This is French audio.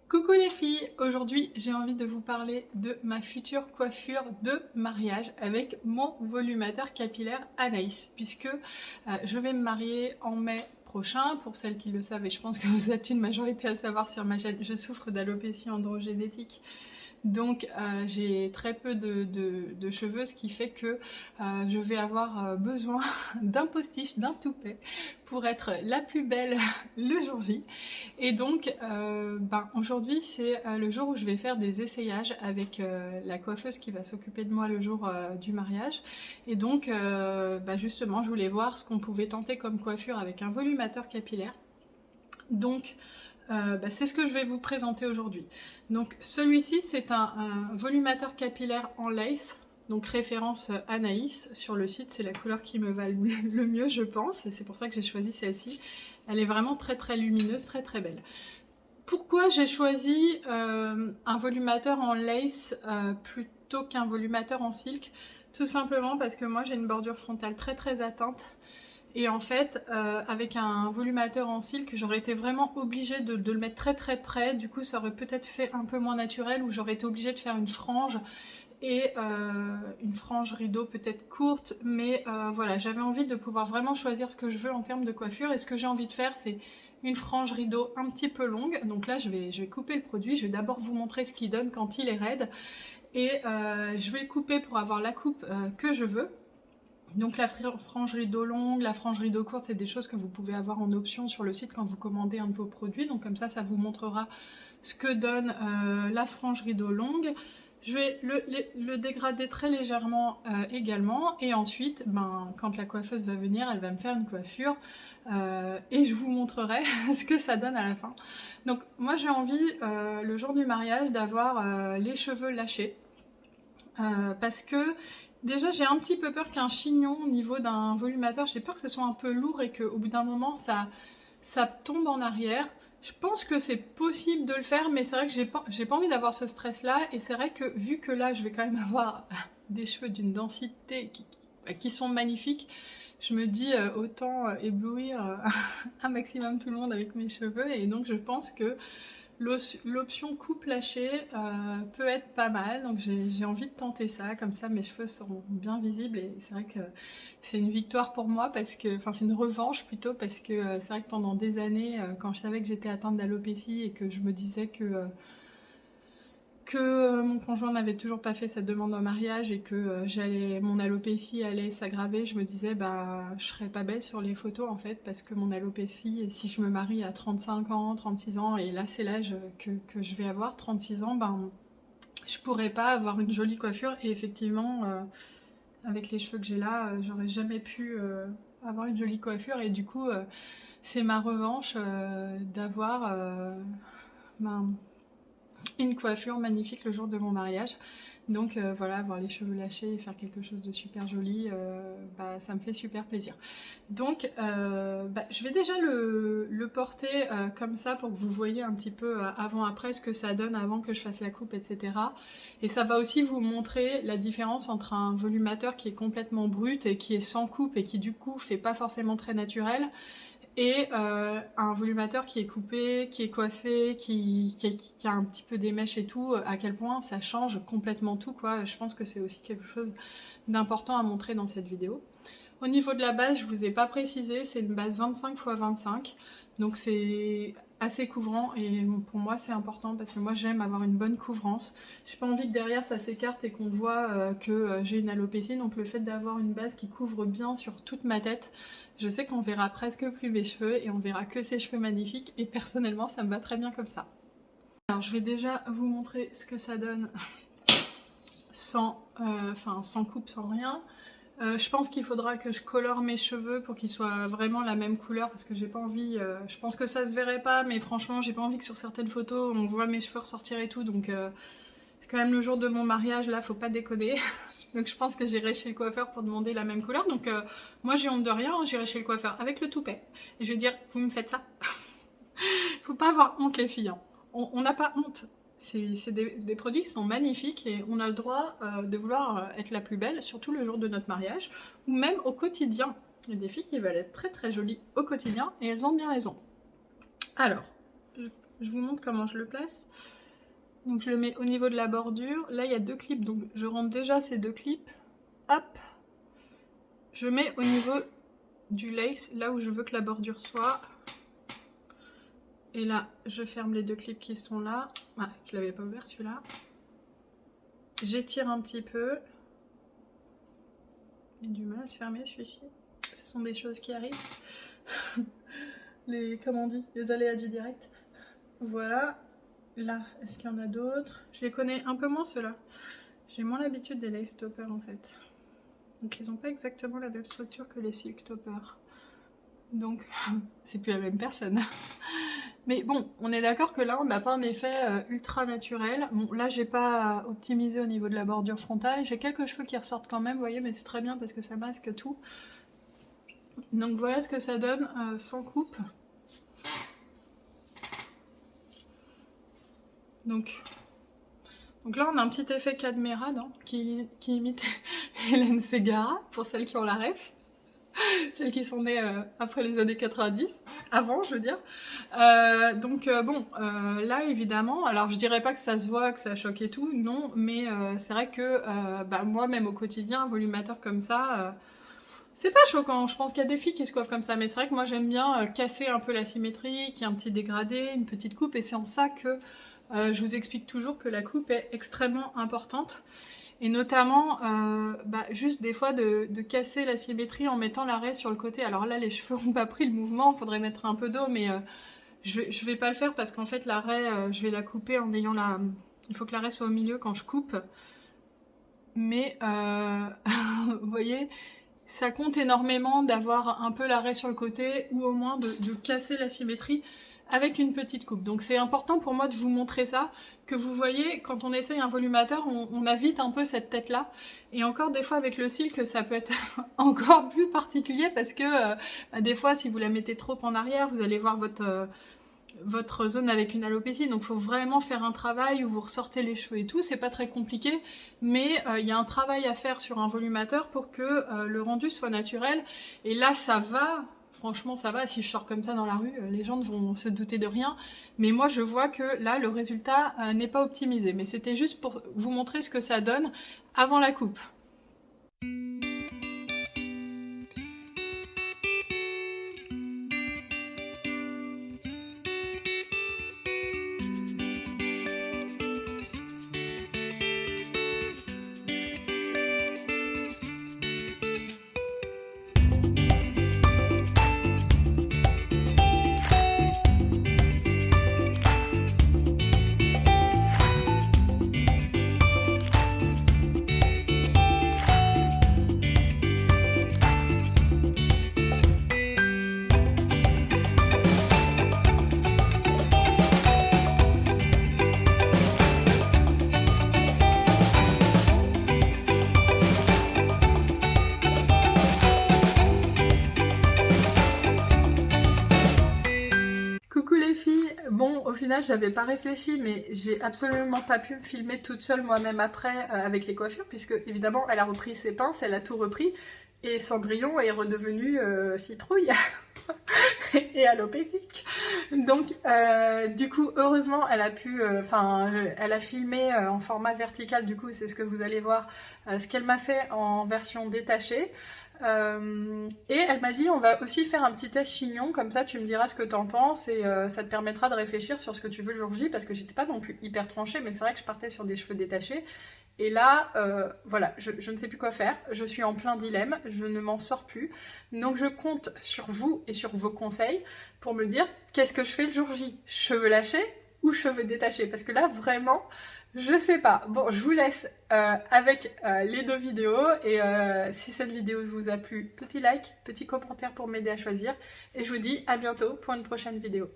Coucou les filles, aujourd'hui j'ai envie de vous parler de ma future coiffure de mariage avec mon volumateur capillaire Anaïs, puisque je vais me marier en mai prochain. Pour celles qui le savent, et je pense que vous êtes une majorité à savoir sur ma chaîne, je souffre d'alopécie androgénétique. Donc j'ai très peu de cheveux, ce qui fait que je vais avoir besoin d'un postiche, d'un toupet pour être la plus belle le jour J. Et donc aujourd'hui c'est le jour où je vais faire des essayages avec la coiffeuse qui va s'occuper de moi le jour du mariage. Et donc justement je voulais voir ce qu'on pouvait tenter comme coiffure avec un volumateur capillaire. Donc c'est ce que je vais vous présenter aujourd'hui. Donc celui-ci c'est un volumateur capillaire en lace, donc référence Anaïs sur le site, c'est la couleur qui me va le mieux je pense, et c'est pour ça que j'ai choisi celle-ci. Elle est vraiment très lumineuse, très belle. Pourquoi j'ai choisi un volumateur en lace plutôt qu'un volumateur en silk? Tout simplement parce que moi j'ai une bordure frontale très atteinte. Et en fait, avec un volumateur en silk, j'aurais été vraiment obligée de le mettre très près. Du coup, ça aurait peut-être fait un peu moins naturel, ou j'aurais été obligée de faire une frange. Et une frange rideau peut-être courte. Mais voilà, j'avais envie de pouvoir vraiment choisir ce que je veux en termes de coiffure. Et ce que j'ai envie de faire, c'est une frange rideau un petit peu longue. Donc là, je vais couper le produit. Je vais d'abord vous montrer ce qu'il donne quand il est raide. Et je vais le couper pour avoir la coupe que je veux. Donc la frange rideau longue, la frange rideau courte, c'est des choses que vous pouvez avoir en option sur le site quand vous commandez un de vos produits. Donc comme ça vous montrera ce que donne la frange rideau longue. Je vais le dégrader très légèrement également. Et ensuite, quand la coiffeuse va venir, elle va me faire une coiffure. Et je vous montrerai ce que ça donne à la fin. Donc moi j'ai envie, le jour du mariage, d'avoir les cheveux lâchés. Parce que déjà j'ai un petit peu peur qu'un chignon au niveau d'un volumateur, j'ai peur que ce soit un peu lourd et qu'au bout d'un moment ça tombe en arrière. Je pense que c'est possible de le faire, mais c'est vrai que j'ai pas envie d'avoir ce stress là. Et c'est vrai que vu que là je vais quand même avoir des cheveux d'une densité qui sont magnifiques, je me dis autant éblouir un maximum tout le monde avec mes cheveux. Et donc je pense que l'option coupe lâchée peut être pas mal, donc j'ai envie de tenter ça, comme ça mes cheveux seront bien visibles. Et c'est vrai que c'est une victoire pour moi, parce que, enfin c'est une revanche plutôt, parce que c'est vrai que pendant des années, quand je savais que j'étais atteinte d'alopécie et que je me disais que mon conjoint n'avait toujours pas fait sa demande en mariage et que mon alopécie allait s'aggraver, je me disais je serais pas belle sur les photos en fait, parce que mon alopécie, si je me marie à 35 ans, 36 ans, et là c'est l'âge que je vais avoir, 36 ans, je pourrais pas avoir une jolie coiffure. Et effectivement, avec les cheveux que j'ai là, j'aurais jamais pu avoir une jolie coiffure. Et du coup, c'est ma revanche d'avoir une coiffure magnifique le jour de mon mariage. Donc voilà, avoir les cheveux lâchés et faire quelque chose de super joli, ça me fait super plaisir. Donc je vais déjà le porter comme ça pour que vous voyez un petit peu avant-après ce que ça donne avant que je fasse la coupe, etc. Et ça va aussi vous montrer la différence entre un volumateur qui est complètement brut et qui est sans coupe et qui du coup fait pas forcément très naturel, et un volumateur qui est coupé, qui est coiffé, qui a un petit peu des mèches et tout, à quel point ça change complètement tout, quoi. Je pense que c'est aussi quelque chose d'important à montrer dans cette vidéo. Au niveau de la base, je vous ai pas précisé, c'est une base 25 x 25, donc c'est assez couvrant, et pour moi c'est important parce que moi j'aime avoir une bonne couvrance. J'ai pas envie que derrière ça s'écarte et qu'on voit que j'ai une alopécie, donc le fait d'avoir une base qui couvre bien sur toute ma tête, je sais qu'on verra presque plus mes cheveux et on verra que ces cheveux magnifiques, et personnellement ça me va très bien comme ça. Alors je vais déjà vous montrer ce que ça donne sans coupe, sans rien. Je pense qu'il faudra que je colore mes cheveux pour qu'ils soient vraiment la même couleur, parce que j'ai pas envie, je pense que ça se verrait pas, mais franchement j'ai pas envie que sur certaines photos on voit mes cheveux ressortir et tout, donc c'est quand même le jour de mon mariage, là faut pas déconner. Donc je pense que j'irai chez le coiffeur pour demander la même couleur. Donc moi j'ai honte de rien, j'irai chez le coiffeur avec le toupet et je vais dire vous me faites ça. Faut pas avoir honte les filles, hein. On n'a pas honte. C'est des produits qui sont magnifiques et on a le droit de vouloir être la plus belle, surtout le jour de notre mariage, ou même au quotidien. Il y a des filles qui veulent être très jolies au quotidien et elles ont bien raison. Alors, je vous montre comment je le place. Donc je le mets au niveau de la bordure. Là il y a 2 clips, donc je rentre déjà ces 2 clips. Hop, je mets au niveau du lace, là où je veux que la bordure soit. Et là, je ferme les 2 clips qui sont là. Ah, je l'avais pas ouvert celui-là. J'étire un petit peu. Il a du mal à se fermer celui-ci. Ce sont des choses qui arrivent. Comment on dit, les aléas du direct. Voilà. Là, est-ce qu'il y en a d'autres? Je les connais un peu moins ceux-là. J'ai moins l'habitude des lace toppers en fait. Donc ils n'ont pas exactement la même structure que les silk toppers. Donc c'est plus la même personne. Mais bon, on est d'accord que là on n'a pas un effet ultra naturel. Bon, là j'ai pas optimisé au niveau de la bordure frontale. J'ai quelques cheveux qui ressortent quand même, vous voyez, mais c'est très bien parce que ça masque tout. Donc voilà ce que ça donne sans coupe. Donc là on a un petit effet Cadmerade hein, qui imite Hélène Ségara, pour celles qui ont la ref. Celles qui sont nées après les années 90, avant je veux dire. Là évidemment, alors je dirais pas que ça se voit, que ça choque et tout, non, mais c'est vrai que moi même au quotidien, un volumateur comme ça, c'est pas choquant. Je pense qu'il y a des filles qui se coiffent comme ça, mais c'est vrai que moi j'aime bien casser un peu la symétrie, qu'il y ait un petit dégradé, une petite coupe, et c'est en ça que je vous explique toujours que la coupe est extrêmement importante. Et notamment, juste des fois de casser la symétrie en mettant l'arrêt sur le côté. Alors là, les cheveux n'ont pas pris le mouvement, il faudrait mettre un peu d'eau, mais je vais pas le faire parce qu'en fait, l'arrêt, je vais la couper en ayant la... Il faut que l'arrêt soit au milieu quand je coupe. Mais, vous voyez, ça compte énormément d'avoir un peu l'arrêt sur le côté ou au moins de casser la symétrie avec une petite coupe. Donc c'est important pour moi de vous montrer ça, que vous voyez, quand on essaye un volumateur, on a vite un peu cette tête-là. Et encore des fois avec le silk, ça peut être encore plus particulier parce que des fois, si vous la mettez trop en arrière, vous allez voir votre zone avec une alopécie. Donc il faut vraiment faire un travail où vous ressortez les cheveux et tout. C'est pas très compliqué, mais il y a un travail à faire sur un volumateur pour que le rendu soit naturel. Et là, ça va... Franchement, ça va, si je sors comme ça dans la rue, les gens ne vont se douter de rien. Mais moi, je vois que là, le résultat n'est pas optimisé. Mais c'était juste pour vous montrer ce que ça donne avant la coupe. Bon, au final, j'avais pas réfléchi, mais j'ai absolument pas pu me filmer toute seule moi-même après avec les coiffures, puisque évidemment, elle a repris ses pinces, elle a tout repris, et Cendrillon est redevenu citrouille et alopécique. Donc, du coup, heureusement, elle a pu, elle a filmé en format vertical, du coup, c'est ce que vous allez voir, ce qu'elle m'a fait en version détachée. Et elle m'a dit on va aussi faire un petit test chignon, comme ça tu me diras ce que t'en penses et ça te permettra de réfléchir sur ce que tu veux le jour J, parce que j'étais pas non plus hyper tranchée, mais c'est vrai que je partais sur des cheveux détachés et là voilà, je ne sais plus quoi faire, je suis en plein dilemme, je ne m'en sors plus, donc je compte sur vous et sur vos conseils pour me dire qu'est-ce que je fais le jour J, cheveux lâchés ou cheveux détachés, parce que là vraiment je sais pas. Bon, je vous laisse avec les 2 vidéos et si cette vidéo vous a plu, petit like, petit commentaire pour m'aider à choisir et je vous dis à bientôt pour une prochaine vidéo.